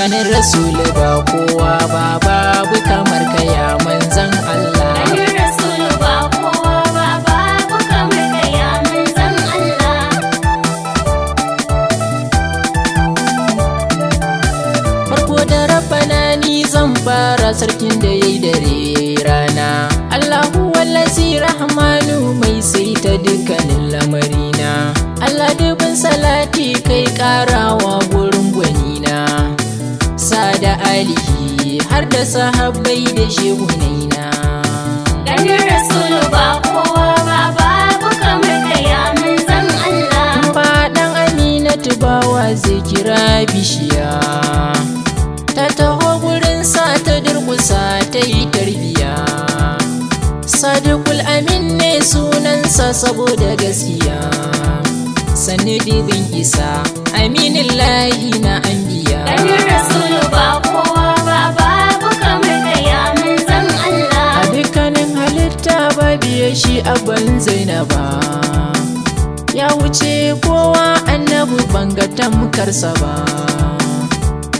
ganin rasulu ba kowa ba, babu kamar ka ya manzan Allah. Ganin rasulu ba kowa ba, babu kamar ka ya manzan Allah. Farko da rabbana ni zan fara sarkin da yayi dare rana, Allahu wallazi rahmanu mai saita dukkanin lamarina. Allah dubin salati kai karawa gurin gwanina, sada alihi har da sahabbai da shehunaina. Ganin rasulu ba kowa ba, babu kamar ka ya manzan Allah. Faɗan Aminatu bawa zai kira bishiya, ta taho gurin sa ta durkusa ta yi tarbiya. Sadiqul Amin ne sunansa saboda gaskiya, sannu dibin isa aminin lahi na anbiya. Ganin rasulu ba kowa ba, babu kamar ka ya manzan Allah. A dukkanin halitta babiye shi abban Zainaba, ya wuce kowa annabu banga tamkarsa ba.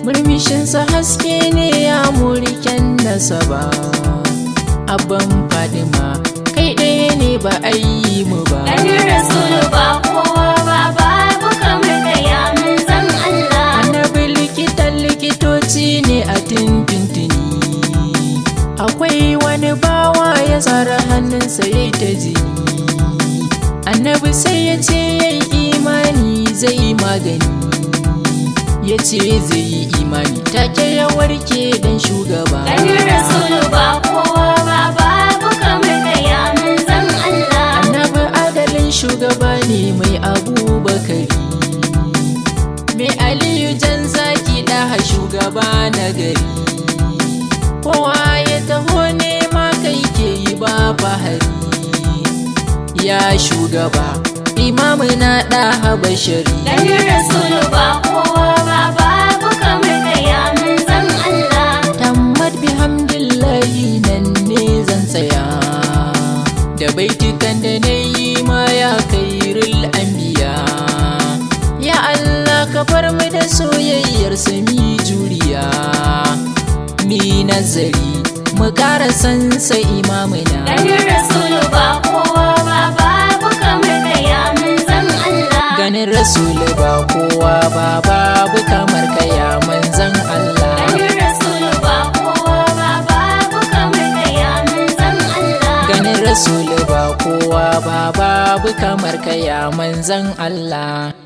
Murmushinsa haske ne ya muriken nasaba, abban Fadima kai ɗaya ne ba a yi mu ba. Ganin rasulu ba kowa ba, babu kamar ka ya manzan Allah. Annabi likitan likitoci ne a tintintini, akwai wani bawa ya tsara hannunsa ya ta jini. Annabi sai ya ce ya yi imani zai magani, ya ce zai yi imani take ya warke dan shugaba. Ganin rasulu ba kowa ba, babu kamar ka ya manzan Allah. Annabi adalin shugaba ne mai Abubakari, mai Aliyu jan zaki daha shugaba na gari. Kowa ya taho nema kai ke yi ba fahari, ya shugaba imamu na daha bashari. Ganin rasulu ba kowa ba, babu kamar ka ya manzan Allah. Tammad bihamdillahi nan ne zan tsaya, da baitukan da na yi ma ya kairul anbiya. Ya Allah ka bar mu da soyayyar sami juriya, mi nazari mu ƙara sansa imamuna. Ganin rasulu ba kowa ba, babu kamar ka ya manzan Allah. Ganin rasulu ba kowa ba, babu kamar ka ya manzan Allah. Ganin rasulu ba kowa ba, babu kamar ka ya manzan Allah. Ganin rasulu ba kowa ba, babu kamar ka ya manzan Allah.